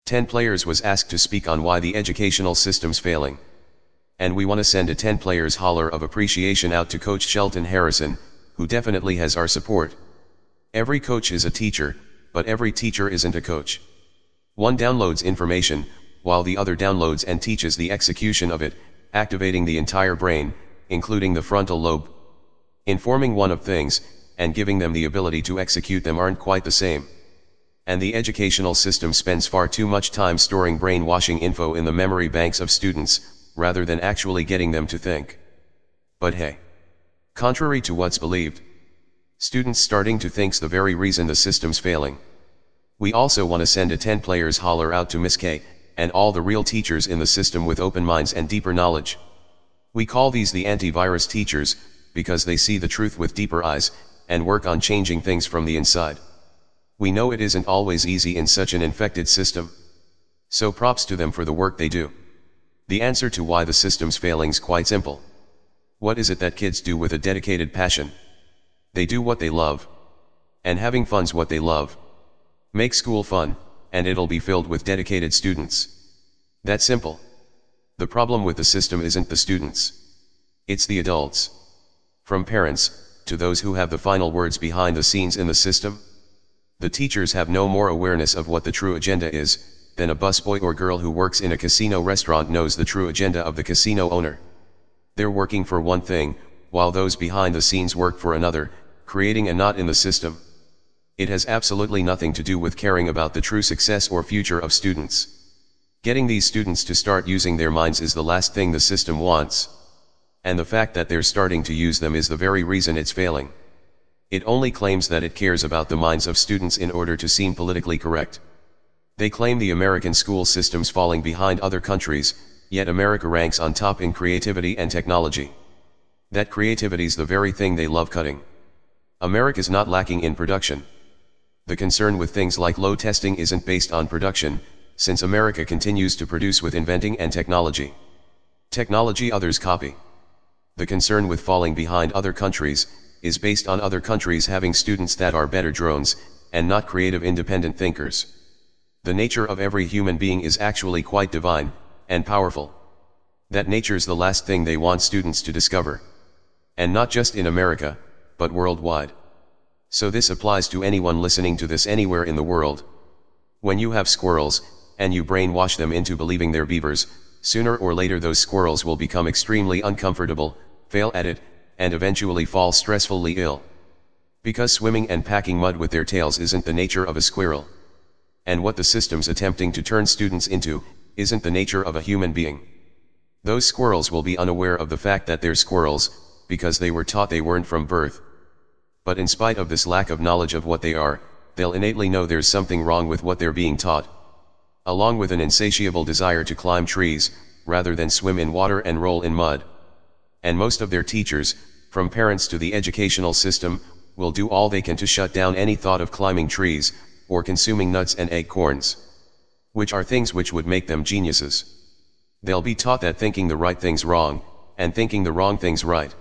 10 players was asked to speak on why the educational system's failing. And we want to send a 10 players holler of appreciation out to Coach Shelton Harrison, who definitely has our support. Every coach is a teacher, but every teacher isn't a coach. One downloads information, while the other downloads and teaches the execution of it, activating the entire brain, including the frontal lobe. Informing one of things, and giving them the ability to execute them aren't quite the same. And the educational system spends far too much time storing brainwashing info in the memory banks of students, rather than actually getting them to think. But hey, contrary to what's believed, students starting to think's the very reason the system's failing. We also want to send a 10 players holler out to Miss K, and all the real teachers in the system with open minds and deeper knowledge. We call these the antivirus teachers, because they see the truth with deeper eyes, and work on changing things from the inside. We know it isn't always easy in such an infected system. So props to them for the work they do. The answer to why the system's failing's quite simple. What is it that kids do with a dedicated passion? They do what they love. And having fun's what they love. Make school fun, and it'll be filled with dedicated students. That's simple. The problem with the system isn't the students. It's the adults. From parents, to those who have the final words behind the scenes in the system. The teachers have no more awareness of what the true agenda is, than a busboy or girl who works in a casino restaurant knows the true agenda of the casino owner. They're working for one thing, while those behind the scenes work for another, creating a knot in the system. It has absolutely nothing to do with caring about the true success or future of students. Getting these students to start using their minds is the last thing the system wants. And the fact that they're starting to use them is the very reason it's failing. It only claims that it cares about the minds of students in order to seem politically correct. They claim the American school system's falling behind other countries, yet America ranks on top in creativity and technology. That creativity's the very thing they love cutting. America's not lacking in production. The concern with things like load testing isn't based on production, since America continues to produce with inventing and technology. Technology others copy. The concern with falling behind other countries is based on other countries having students that are better drones, and not creative independent thinkers. The nature of every human being is actually quite divine, and powerful. That nature's the last thing they want students to discover. And not just in America, but worldwide. So this applies to anyone listening to this anywhere in the world. When you have squirrels, and you brainwash them into believing they're beavers, sooner or later those squirrels will become extremely uncomfortable, fail at it, and eventually fall stressfully ill. Because swimming and packing mud with their tails isn't the nature of a squirrel. And what the system's attempting to turn students into, isn't the nature of a human being. Those squirrels will be unaware of the fact that they're squirrels, because they were taught they weren't from birth. But in spite of this lack of knowledge of what they are, they'll innately know there's something wrong with what they're being taught. Along with an insatiable desire to climb trees, rather than swim in water and roll in mud. And most of their teachers, from parents to the educational system, will do all they can to shut down any thought of climbing trees, or consuming nuts and acorns. Which are things which would make them geniuses. They'll be taught that thinking the right thing's wrong, and thinking the wrong thing's right.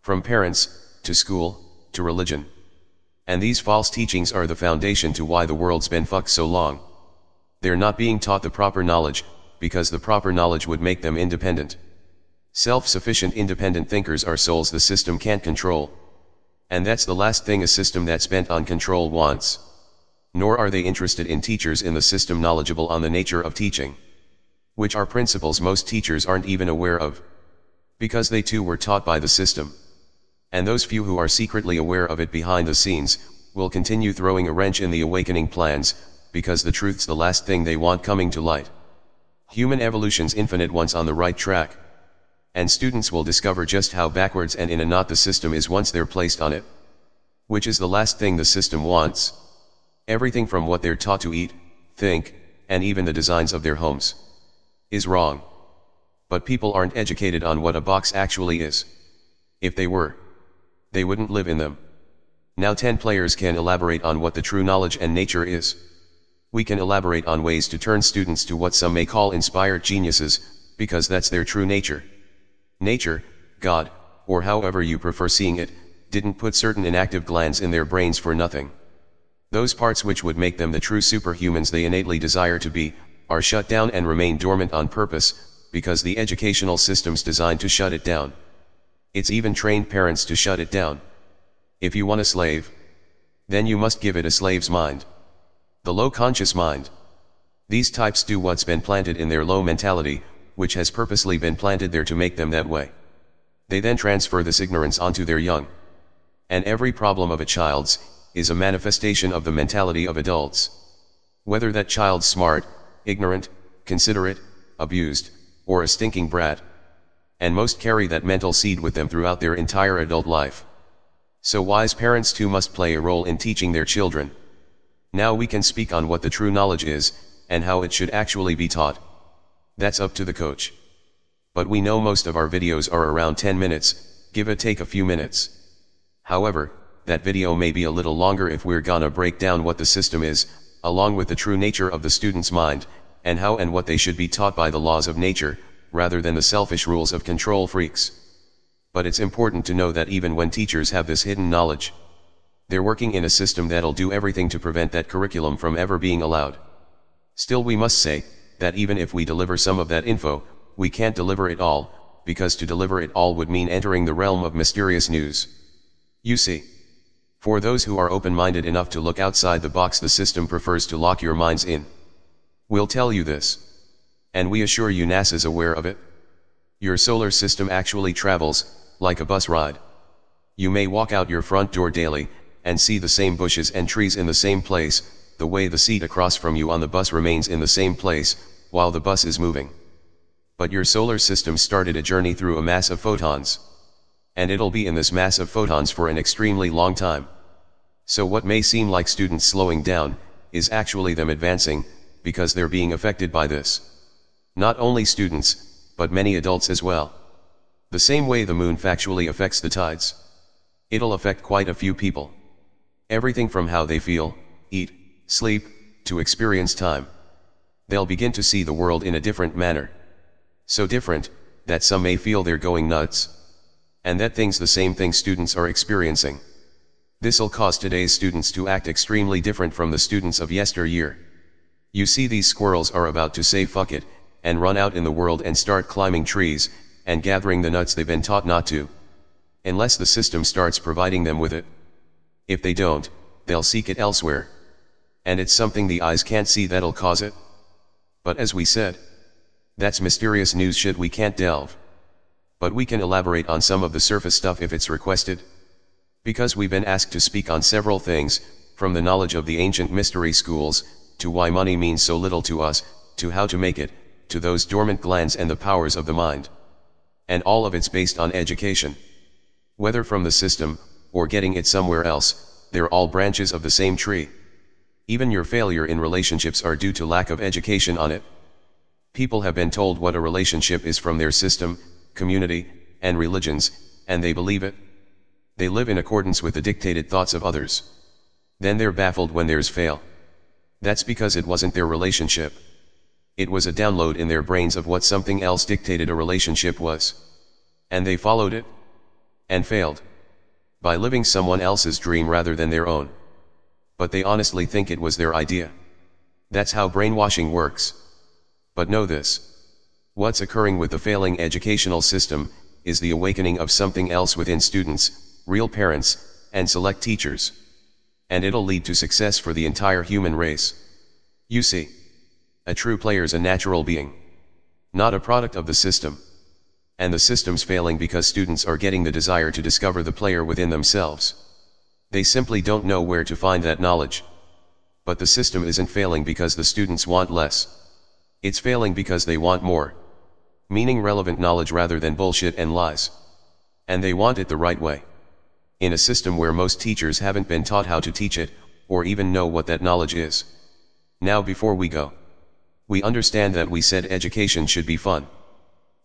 From parents, to school, to religion. And these false teachings are the foundation to why the world's been fucked so long. They're not being taught the proper knowledge, because the proper knowledge would make them independent. Self-sufficient independent thinkers are souls the system can't control. And that's the last thing a system that's bent on control wants. Nor are they interested in teachers in the system knowledgeable on the nature of teaching. Which are principles most teachers aren't even aware of. Because they too were taught by the system. And those few who are secretly aware of it behind the scenes, will continue throwing a wrench in the awakening plans, because the truth's the last thing they want coming to light. Human evolution's infinite once on the right track. And students will discover just how backwards and in a knot the system is once they're placed on it. Which is the last thing the system wants. Everything from what they're taught to eat, think, and even the designs of their homes, is wrong. But people aren't educated on what a box actually is. If they were, they wouldn't live in them. Now 10 players can elaborate on what the true knowledge and nature is. We can elaborate on ways to turn students to what some may call inspired geniuses, because that's their true nature. Nature, God, or however you prefer seeing it, didn't put certain inactive glands in their brains for nothing. Those parts which would make them the true superhumans they innately desire to be, are shut down and remain dormant on purpose, because the educational system's designed to shut it down. It's even trained parents to shut it down. If you want a slave, then you must give it a slave's mind. The low conscious mind. These types do what's been planted in their low mentality, which has purposely been planted there to make them that way. They then transfer this ignorance onto their young. And every problem of a child's is a manifestation of the mentality of adults. Whether that child's smart, ignorant, considerate, abused, or a stinking brat. And most carry that mental seed with them throughout their entire adult life. So wise parents too must play a role in teaching their children. Now we can speak on what the true knowledge is, and how it should actually be taught. That's up to the coach. But we know most of our videos are around 10 minutes, give or take a few minutes. However, that video may be a little longer if we're gonna break down what the system is, along with the true nature of the student's mind, and how and what they should be taught by the laws of nature, rather than the selfish rules of control freaks. But it's important to know that even when teachers have this hidden knowledge, they're working in a system that'll do everything to prevent that curriculum from ever being allowed. Still, we must say, that even if we deliver some of that info, we can't deliver it all, because to deliver it all would mean entering the realm of mysterious news. You see, for those who are open-minded enough to look outside the box, the system prefers to lock your minds in. We'll tell you this. And we assure you NASA's aware of it. Your solar system actually travels, like a bus ride. You may walk out your front door daily, and see the same bushes and trees in the same place, the way the seat across from you on the bus remains in the same place, while the bus is moving. But your solar system started a journey through a mass of photons. And it'll be in this mass of photons for an extremely long time. So what may seem like students slowing down, is actually them advancing, because they're being affected by this. Not only students, but many adults as well. The same way the moon factually affects the tides. It'll affect quite a few people. Everything from how they feel, eat, sleep, to experience time. They'll begin to see the world in a different manner. So different, that some may feel they're going nuts. And that thing's the same thing students are experiencing. This'll cause today's students to act extremely different from the students of yesteryear. You see, these squirrels are about to say fuck it, and run out in the world and start climbing trees, and gathering the nuts they've been taught not to. Unless the system starts providing them with it. If they don't, they'll seek it elsewhere. And it's something the eyes can't see that'll cause it. But as we said, that's mysterious news shit we can't delve. But we can elaborate on some of the surface stuff if it's requested. Because we've been asked to speak on several things, from the knowledge of the ancient mystery schools, to why money means so little to us, to how to make it, to those dormant glands and the powers of the mind. And all of it's based on education. Whether from the system, or getting it somewhere else, they're all branches of the same tree. Even your failure in relationships are due to lack of education on it. People have been told what a relationship is from their system, community, and religions, and they believe it. They live in accordance with the dictated thoughts of others. Then they're baffled when theirs fail. That's because it wasn't their relationship. It was a download in their brains of what something else dictated a relationship was. And they followed it. And failed. By living someone else's dream rather than their own. But they honestly think it was their idea. That's how brainwashing works. But know this. What's occurring with the failing educational system, is the awakening of something else within students, real parents, and select teachers. And it'll lead to success for the entire human race. You see. A true player's a natural being. Not a product of the system. And the system's failing because students are getting the desire to discover the player within themselves. They simply don't know where to find that knowledge. But the system isn't failing because the students want less. It's failing because they want more. Meaning relevant knowledge rather than bullshit and lies. And they want it the right way. In a system where most teachers haven't been taught how to teach it, or even know what that knowledge is. Now before we go. We understand that we said education should be fun.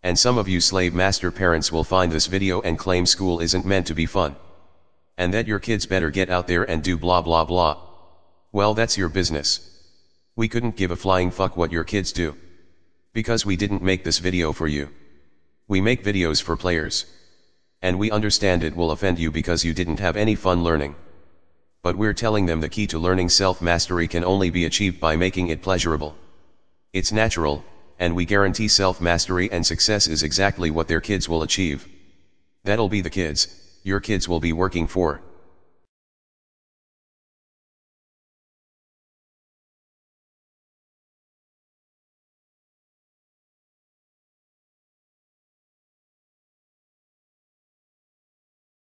And some of you slave master parents will find this video and claim school isn't meant to be fun. And that your kids better get out there and do blah blah blah. Well, that's your business. We couldn't give a flying fuck what your kids do. Because we didn't make this video for you. We make videos for players. And we understand it will offend you because you didn't have any fun learning. but we're telling them the key to learning self-mastery can only be achieved by making it pleasurable. It's natural, and we guarantee self-mastery and success is exactly what their kids will achieve. That'll be the kids your kids will be working for.